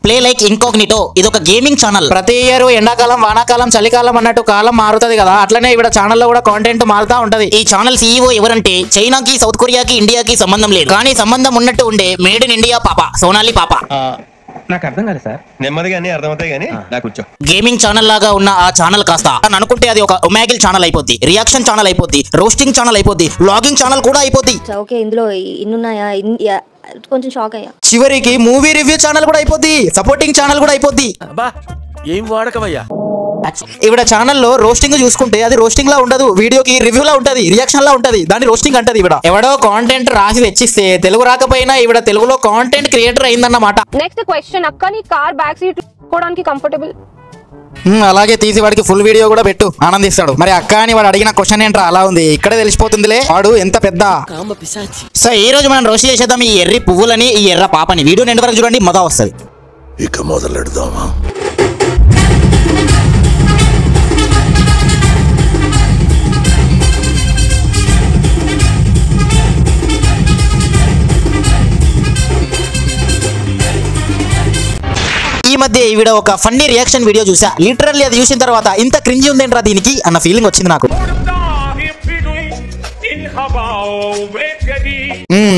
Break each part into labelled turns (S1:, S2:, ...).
S1: Play like incognito ఇది ఒక gaming channel. ప్రతి ఇయర్ ఎండాకాలం, వానాకాలం, చలికాలం అన్నట్టు కాలం మారుతుంది కదా, అట్లనే ఇక్కడ ఛానల్లో కూడా కాంటెంట్ మారుతా ఉంటది. ఈ ఛానల్ CEO ఎవరంటే చైనాకి, సౌత్ కొరియాకి, ఇండియాకి సంబంధం లేదు, కానీ సంబంధం ఉన్నట్టు ఉండే మేడ్ ఇన్ ఇండియా పాప సోనాలి పాప.
S2: నాకు అర్థం కాదు సార్. నెమ్మదిగానే అర్థమవుతాయి కానీ నాకు కొంచెం
S1: గేమింగ్ ఛానల్ లాగా ఉన్న ఆ ఛానల్ కాస్త అని అనుకుంటే అది ఒక ఒమాగిల్ ఛానల్ అయిపోద్ది, రియాక్షన్ ఛానల్ అయిపోద్ది, రోస్టింగ్ ఛానల్ అయిపోద్ది, వ్లాగింగ్ ఛానల్ కూడా అయిపోద్ది.
S3: ఓకే, ఇందులో ఇన్నున్నాయా? కొంచెం షాక్ అయ్యా.
S1: చివరికి మూవీ రివ్యూ ఛానల్ కూడా అయిపోద్ది, సపోర్టింగ్ ఛానల్ కూడా అయిపోద్ది.
S4: ఏం వాడకవయ్యా.
S1: ఇవిడ ఛానల్లో రోస్టింగ్ చూసుకుంటే అది రోస్టింగ్ లా ఉండదు, వీడియోకి రివ్యూ లా ఉంటది, రియాక్షన్ లా ఉంటది, దాన్ని రోస్టింగ్ అంటది. ఇవిడ ఎవడో కాంటెంట్ రాసి తెచ్చిస్తే తెలుగు రాకపోయినా ఇవిడ తెలుగులో కాంటెంట్ క్రియేటర్ అయిందన్నమాట.
S5: నెక్స్ట్ క్వశ్చన్, అక్క నీ కార్ బ్యాక్ సీట్ కోవడానికి కంఫర్టబుల్?
S1: అలాగే తీసి వాడికి ఫుల్ వీడియో కూడా పెట్టు, ఆనందిస్తాడు. మరి అక్క అని వాడు అడిగిన క్వశ్చన్ ఏంట్రా అలా ఉంది, ఇక్కడే తెలిసిపోతుందిలే వాడు ఎంత పెద్ద. సో ఈ రోజు మనం రోస్ట్ చేసేద్దాం ఈ ఎర్రి పువ్వులని, ఈ ఎర్ర పాపని. వీడియో ఎండ్ వరకు చూడండి, మజా వస్తుంది.
S4: ఇక మొదలెడదామా?
S1: ఈ మధ్య ఈవిడ ఒక ఫన్నీ రియాక్షన్ వీడియో చూసా. లిటరల్లీ అది చూసిన తర్వాత ఇంత క్రింజీ ఉందేంట్రా దీనికి అన్న ఫీలింగ్ వచ్చింది నాకు.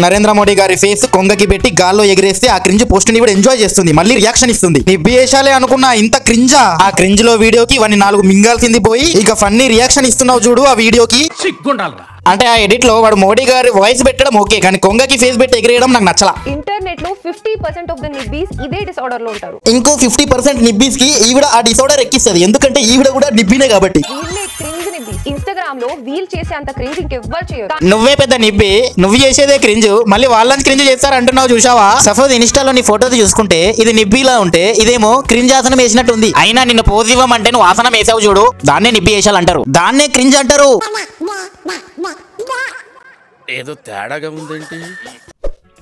S1: నరేంద్ర మోడీ గారి ఫేస్ కొంగకి పెట్టి గాల్లో ఎగిరేస్తే ఆ క్రింజ్ పోస్ట్ ని కూడా ఎంజాయ్ చేస్తుంది, మళ్ళీ రియాక్షన్ ఇస్తుంది. నిబ్బేషాలే అనుకున్న ఇంత క్రింజా? ఆ క్రింజ్ లో వీడియోకి వాడిని 4 మింగాల్సింది పోయి ఇక ఫన్నీ రియాక్షన్ ఇస్తున్నావు చూడు ఆ వీడియోకి. అంటే ఆ ఎడిట్ లో వాడు మోడీ గారి వాయిస్ పెట్టడం ఓకే, కానీ కొంగకి ఫేస్ పెట్టి ఎగిరేయడం నాకు నచ్చలా.
S5: ఇంటర్నెట్ లో 50% ఆఫ్ ద నిబ్బీస్ ఇదే డిసార్డర్ లో ఉంటారు.
S1: ఇంకో 50% నిబ్బీస్ కి ఈవిడ ఆ డిసార్డర్ ఎక్కిస్తుంది, ఎందుకంటే ఈవిడ కూడా నిబ్బినే కాబట్టి.
S5: ఇన్స్టాగ్రామ్ లో వీల్ చేసే అంత క్రింజ్ ఇంకెవ్వరు చేయరు.
S1: నువ్వే పెద్ద నిబ్బి, నువ్వు చేసేదే క్రింజ్, మళ్ళీ వాళ్ళని క్రింజ్ చేస్తారు అంటున్నావు చూసావా? సపోజ్ ఇన్స్టాలో నీ ఫోటోది చూసుకుంటే ఇది నిబ్బిలా ఉంటే ఇదేమో క్రింజ్ ఆసనం వేసినట్టు ఉంది. అయినా నిన్ను పోజ్ ఇవ్వమంటే నువ్వు ఆసనం వేసావు చూడు, దాన్నే నిబ్బి వేసాలు అంటారు, దాన్నే క్రింజ్ అంటారు.
S4: ఏదో తేడాగా ఉందేంటి?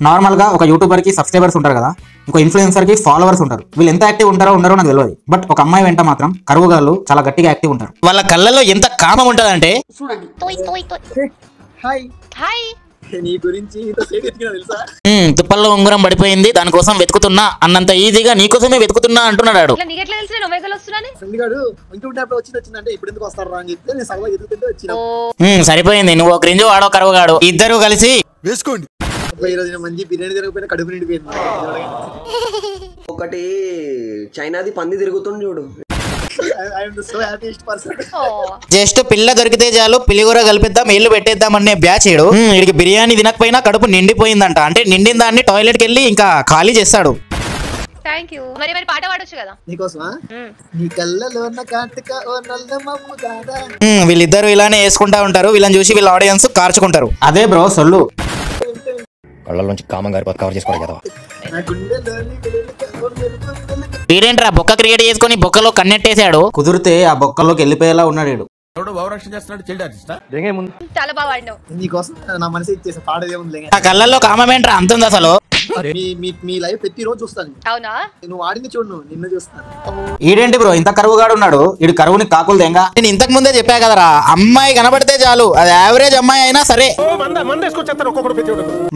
S1: నార్మల్ గా ఒక యూట్యూబర్ కి సబ్స్క్రైబర్స్ ఉంటారు కదా, ఇంకో ఇన్ఫ్లుయెన్సర్ కి ఫాలోవర్స్ ఉంటారు. వీళ్ళు ఎంత యాక్టివ్ ఉంటారో ఉండరో నాకు తెలియదు, బట్ ఒక అమ్మాయి వెంట మాత్రం కరువుగాళ్ళు చాలా గట్టిగా యాక్టివ్ ఉంటారు. వాళ్ళ కళ్ళల్లో ఎంత కామం ఉంటదంటే తుప్పల్లో ఉంగరం పడిపోయింది దానికోసం వెతుకుతున్నా అన్నంత ఈజీగా నీకోసమే వెతుకుతున్నా అంటున్నాడు. సరిపోయింది, నువ్వు క్రింజ్ వాడో కరువుగాడు, ఇద్దరు కలిసి
S4: వేసుకోండి.
S6: మంచి బిర్యానీ తిరగకపోయినా కడుపు నిండిపోయింది.
S7: ఒకటి చైనాది పంది తిరుగుతుంది చూడు.
S1: జస్ట్ పిల్ల దొరికితే చాలు పిల్లిగూర కలిపిద్దాం ఏళ్ళు పెట్టేద్దాం అనే బ్యాచ్ ఏడు. వీడికి బిర్యానీ తినకపోయినా కడుపు నిండిపోయిందంట, అంటే నిండిన దాన్ని టాయిలెట్ కి వెళ్ళి ఇంకా ఖాళీ చేస్తాడు.
S5: పాట పాడొచ్చు కదా
S6: నీకోసమా? నీ కళ్ళలో ఉన్న కాంతిక ఓ నల్ల మమ్ము దాదా.
S1: వీళ్ళిద్దరు ఇలానే వేసుకుంటా ఉంటారు, వీళ్ళని చూసి వీళ్ళ ఆడియన్స్ కార్చుకుంటారు. అదే బ్రో సొల్లు.
S2: కళ్ళలోంచి కామం గారి కవర్ చేసుకోవాలి కదా.
S1: వీడేంట్రా బొక్క క్రియేట్ చేసుకుని బొక్కలో కన్నెట్టేశాడు, కుదిరితే ఆ బొక్కలోకి వెళ్ళిపోయేలా ఉన్నాడు.
S6: నీకోసం నా మనసు ఇచ్చేసి పాడేదే ఉంది.
S1: ఆ కళ్ళల్లో కామమేంట్రా అంతుంది అసలు.
S6: మీ లైవ్ ప్రతి రోజు చూస్తాను.
S5: అవునా?
S6: నువ్వు ఆడింది చూడు, నిన్ను చూస్తాను.
S1: ఈడేంటి బ్రో ఇంత కరువుగాడు ఉన్నాడు, ఈడు కరువుని కాకులు దేంగా. నేను ఇంతకు ముందే చెప్పా కదరా, అమ్మాయి కనబడితే చాలు, అది యావరేజ్ అమ్మాయి అయినా సరే.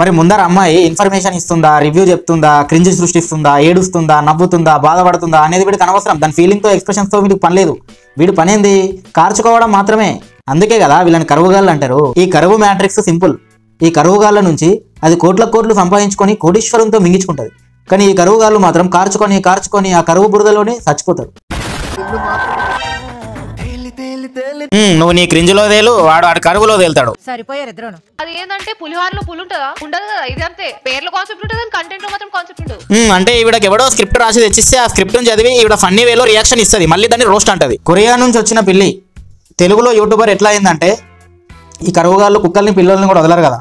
S1: మరి ముందర అమ్మాయి ఇన్ఫర్మేషన్ ఇస్తుందా, రివ్యూ చెప్తుందా, క్రింజ్ సృష్టిస్తుందా, ఏడుస్తుందా, నవ్వుతుందా, బాధపడుతుందా అనేది వీడికి అనవసరం. దాని ఫీలింగ్ తో ఎక్స్ప్రెషన్స్ తో వీడికి పని లేదు. వీడు పనేంది కార్చుకోవడం మాత్రమే. అందుకే కదా వీళ్ళని కరువుగాళ్ళు అంటారు. ఈ కరువు మ్యాట్రిక్స్ సింపుల్. ఈ కరువుగాళ్ళ నుంచి అది కోట్లు సంపాదించుకొని కోటీశ్వరంతో మింగించుకుంటది, కానీ ఈ కరువుగాళ్ళు మాత్రం కార్చుకొని ఆ కరువు బురదలోనే చచ్చిపోతారు. నువ్వు నీ క్రింజ్లో తేలు, వాడు ఆడు కరువులో తేలుతాడు.
S5: సరిపోయారు ఇద్దరు. అది ఏంటంటే పులిహారలో పులి ఉంటుందా? ఉండదు కదా. ఇది అంతే, పేర్లో కాన్సెప్ట్ ఉంటుంది, కంటెంట్ లో మాత్రం కాన్సెప్ట్ ఉండదు.
S1: అంటే ఈవిడకి ఎవడో స్క్రిప్ట్ రాసి తెచ్చిస్తే ఆ స్క్రిప్ట్ చదివి ఈవిడ ఫన్నీ వేలో రియాక్షన్ ఇస్తుంది, మళ్ళీ దాన్ని రోస్ట్ అంటది. కొరియా నుంచి వచ్చిన పిల్లి తెలుగులో యూట్యూబర్ ఎట్లా అయిందంటే, ఈ కరువుగాళ్ళు కుక్కల్ని పిల్లల్ని కూడా వదలరు కదా.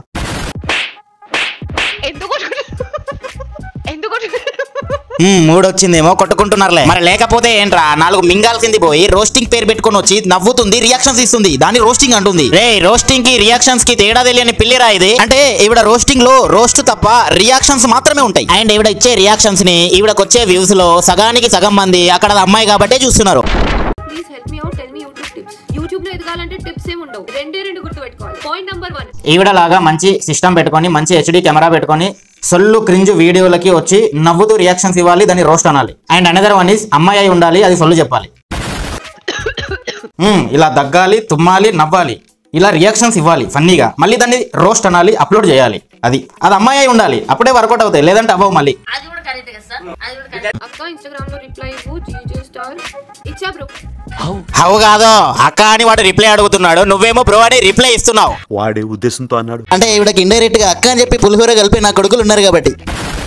S1: మూడొచ్చిందేమో కొట్టుకుంటున్నారులే, మరి లేకపోతే ఏంట్రా 4 మింగాల్సింది పోయి రోస్టింగ్ పేరు పెట్టుకొని వచ్చి నవ్వుతుంది, రియాక్షన్స్ ఇస్తుంది, దాన్ని రోస్టింగ్ అంటుంది. రే రోస్టింగ్ కి రియాక్షన్స్ కి తేడా తెలియని పిల్లిరా ఇది. అంటే ఈవిడ రోస్టింగ్ లో రోస్ట్ తప్ప రియాక్షన్స్ మాత్రమే ఉంటాయి. అండ్ ఈవిడ ఇచ్చే రియాక్షన్స్ ని ఈవిడకి వచ్చే వ్యూస్ లో సగానికి సగం మంది అక్కడ అమ్మాయి కాబట్టే చూస్తున్నారు.
S5: యూట్యూబ్ లో ఎదగాలంటే టిప్స్ ఏమి ఉండవు, రెండే గుర్తుపెట్టుకోవాలి. పాయింట్ నెంబర్ 1,
S1: ఈవిడ లాగా మంచి సిస్టమ్ పెట్టుకొని మంచి HD కెమెరా పెట్టుకొని సొల్లు క్రింజ్ వీడియోలకి వచ్చి నవ్వుతూ రియాక్షన్స్ ఇవ్వాలి, దాన్ని రోస్ట్ అనాలి. అండ్ అనదర్ వన్ ఈస్ అమ్మాయి అయి ఉండాలి, అది సొల్లు చెప్పాలి. ఇలా దగ్గాలి, తుమ్మాలి, నవ్వాలి, ఇలా రియాక్షన్స్ ఇవ్వాలి ఫన్నీగా, మళ్ళీ దాన్ని రోస్ట్ అనాలి, అప్లోడ్ చేయాలి. అది అమ్మాయి అయి ఉండాలి, అప్పుడే వర్కౌట్ అవుతాయి, లేదంటే అవ్వవు. మళ్ళీ
S5: అక్క ఇన్స్టాగ్రామ్ లో రిప్లై ఇవ్వు జీజే స్టార్ ఇచ్చా బ్రో.
S1: హవు కాదో అక్క అని వాడు రిప్లై అడుగుతున్నాడు, నువ్వేమో బ్రో అని రిప్లై ఇస్తున్నావు.
S8: వాడే ఉద్దేశంతో అన్నాడు.
S1: అంటే ఇవిడకి ఇండైరెక్ట్ గా అక్క అని చెప్పి పులిహోర కలిపి నా కొడుకులు ఉన్నారు కాబట్టి.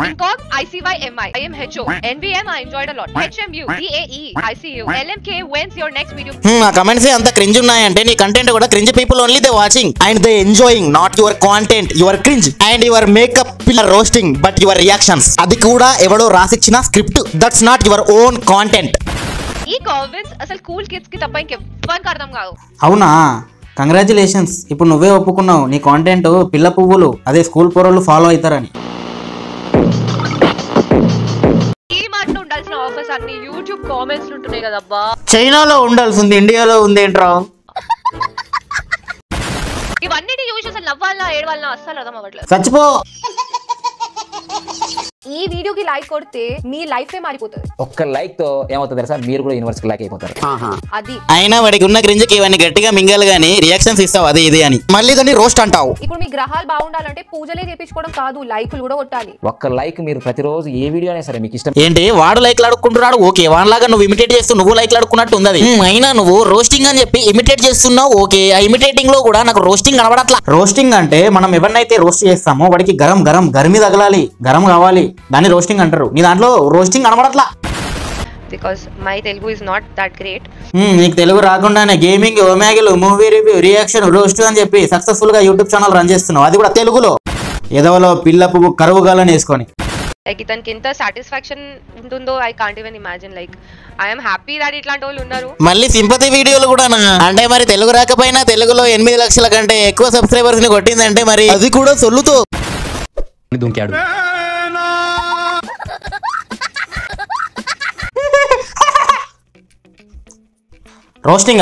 S5: Incog, ICYMI, IMHO, NVM I enjoyed a lot. HMU, DAE, ICU, LMK, when's your next video?
S1: ఆ కమెంట్స్ అంత క్రింజ్ ఉన్నాయంటే నీ కంటెంట్ కూడా cringe people only they watching and they enjoying, not your content, your cringe and your makeup pillar roasting, but your reactions అది కూడా ఎవడో రాసిచ్చిన script, that's not your own content.
S5: ఈ కామెంట్స్ అసలు కూల్ కిడ్స్ కి తప్ప ఇంకెవ్వరికి అర్థం కాదు.
S1: అవునా, కంగ్రాచులేషన్స్, ఇప్పుడు నువ్వే ఒప్పుకున్నావు నీ కాంటెంట్ పిల్ల పువ్వులు అదే స్కూల్ పోరోళ్ళు ఫాలో అవుతారని.
S5: ఈ మాటలో ఉండాల్సిన ఆఫర్స్ అన్ని యూట్యూబ్ కామెంట్స్ ఉంటున్నాయి కదబ్బా.
S1: చైనాలో ఉండాల్సింది ఇండియాలో ఉంది ఏంట్రా?
S5: ఇవన్నీ చూసి అసలు నవ్వాలన్నా ఏడవాలన్నా అస్సలు అర్థం అవ్వట్లేదు.
S1: చచ్చిపో.
S5: ఈ వీడియోకి లైక్ కొడితే మీ లైఫ్ ఏ మారిపోతుంది.
S9: ఒక్క లైక్ తో ఏమవుతుంది తెలుసా, మీరు కూడా యూనివర్స్ కి లైక్ అయిపోతారు.
S5: అది
S1: అయినా వాడికి ఉన్న క్రింజ్కి ఇవన్నీ గట్టిగా మింగాలి గానీ రియాక్షన్స్ ఇస్తావు అది ఇది అని, మళ్ళీ దాన్ని రోస్ట్ అంటావు.
S5: ఇప్పుడు మీ గ్రహాలు బాగుండాలంటే పూజలే చేపించుకోవడం కాదు, లైకులు కూడా కొట్టాలి.
S9: ఒక్క లైక్ మీరు ప్రతిరోజు ఏ వీడియో అయినా సరే మీకు ఇష్టం
S1: ఏంటి వాడు లైక్లు అడుక్కుంటున్నాడు, ఓకే వాడిలాగా నువ్వు ఇమిటేట్ చేస్తూ నువ్వు లైక్లు అడుక్కున్నట్టు ఉంది. అయినా నువ్వు రోస్టింగ్ అని చెప్పి ఇమిటేట్ చేస్తున్నావు, ఓకే ఆ ఇమిటేటింగ్ లో కూడా నాకు రోస్టింగ్ కనబడట్లా. రోస్టింగ్ అంటే మనం ఎవరినైతే రోస్ట్ చేస్తామో వాడికి గరం గరం గరిమి తగలాలి, గరం కావాలి, దాన్ని రోస్టింగ్ అంటారు. నీ దాంట్లో రోస్టింగ్ కనబడట్లా.
S5: Because my Telugu is not that great.
S1: నీకు తెలుగు రాకుండానే గేమింగ్, ఒమేగలు, మూవీ రివ్యూ, రియాక్షన్, రోస్ట్ అని చెప్పి సక్సెస్ఫుల్ గా యూట్యూబ్ ఛానల్ రన్ చేస్తున్నావు, అది కూడా తెలుగులో. ఎదవలో పిల్ల పువ్వు కరువుగాలని వేసుకొని.
S5: లైక్ ఇతనికి ఎంత సాటిస్ఫాక్షన్ ఉంటుందో I can't even imagine. Like I'm happy that ఇట్లాంటి వాళ్ళు ఉన్నారు.
S1: మళ్ళీ సింపతి వీడియోలు కూడా అంటే మరి తెలుగు రాకపోయినా తెలుగులో 8 లక్షల కంటే ఎక్కువ సబ్స్క్రైబర్స్ ని కొట్టిందంటే మరి అది కూడా సొల్లుతో
S9: దుంకాడు.
S1: రోస్టింగ్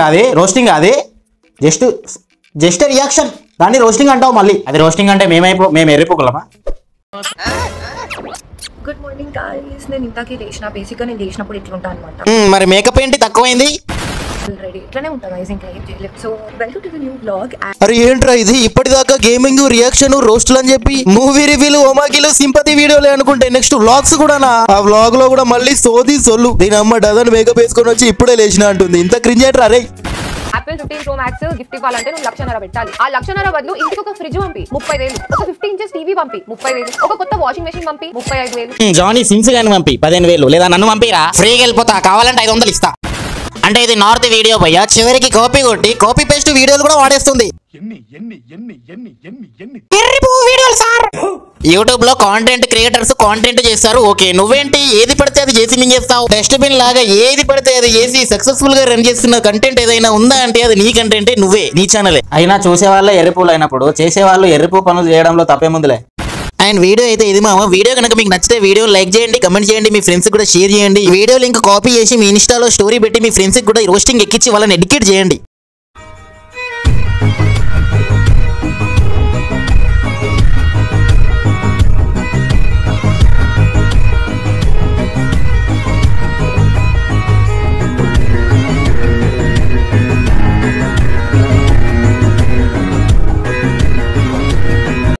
S1: అది జస్ట్ రియాక్షన్, దాన్ని రోస్టింగ్ అంటావు. మళ్ళీ అది రోస్టింగ్ అంటే మేము ఎర్రిపోగలమా?
S3: గుడ్ మార్నింగ్ గాయ్స్, నేను ఇంతకీ లేచిన, బేసిక్గా నేను లేచినప్పుడు ఇట్లుంటా అనమాట.
S1: మరి మేకప్ ఏంటి తక్కువైంది?
S3: ఆల్రెడీ ఇట్లానే ఉంటా గైస్, ఇంకా ఏం చేయలేదు. So welcome to the new vlog.
S1: అరే ఏంట్రా ఇది, ఇప్పటిదాకా గేమింగ్, రియాక్షన్, రోస్టులు అని చెప్పి మూవీ రివ్యూలు, ఒమాకిలు, సింపతి వీడియోలే అనుకుంటే నెక్స్ట్ వ్లాగ్స్ కూడానా? ఆ వ్లాగ్ లో కూడా మళ్ళీ సోది సొల్లు. దీని అమ్మ డజన్ మేకప్ వేసుకొని వచ్చి ఇప్పుడే లేచిన అంటుంది. ఇంత క్రింజ్ ఏంట్రా రే?
S5: Apple 15 Pro Max గిఫ్ట్ ఇవ్వాలంటే నువ్వు 1,00,000 పెట్టాలి. ఆ 1,00,000 బదులు ఇంటికి ఒక ఫ్రిడ్జ్ పంపి 30,000, ఒక 50 ఇంచెస్ టీవీ పంపి 30,000, ఒక కొత్త వాషింగ్ మెషిన్ పంపి 35,000.
S1: జానీ సిమ్స్ గాని పంపి 15,000, లేదా నన్ను పంపిరా, ఫ్రీగా వెళ్ళిపోతా, కావాలంటే 500 ఇస్తా. అంటే ఇది నార్త్ వీడియో భయ్యా, చివరికి కాపీ కొట్టి కాపీ పేస్ట్ వీడియోలు కూడా వాడేస్తుంది. యూట్యూబ్ లో కాంటెంట్ క్రియేటర్స్ కాంటెంట్ చేస్తారు, ఓకే. నువ్వేంటి ఏది పడితే అది చేసి మింగేస్తావు. డస్ట్బిన్ లాగా ఏది పడితే అది చేసి సక్సెస్ఫుల్ గా రన్ చేస్తున్న కంటెంట్ ఏదైనా ఉందా అంటే అది నీ కంటెంటే, నువ్వే, నీ ఛానలే. అయినా చూసే వాళ్ళే ఎర్రిపూలు అయినప్పుడు చేసేవాళ్ళు ఎర్రిపూ పనులు చేయడంలో తప్పేముందులే. అండ్ వీడియో అయితే ఇది మామ. వీడియో కనుక మీకు నచ్చితే వీడియో లైక్ చేయండి, కమెంట్ చేయండి, మీ ఫ్రెండ్స్ కూడా షేర్ చేయండి. వీడియో లింక్ కాపీ చేసి మీ ఇన్స్టాలో స్టోరీ పెట్టి మీ ఫ్రెండ్స్ కూడా రోస్టింగ్ ఎక్కించి వాళ్ళని ఎడ్యుకేట్ చేయండి.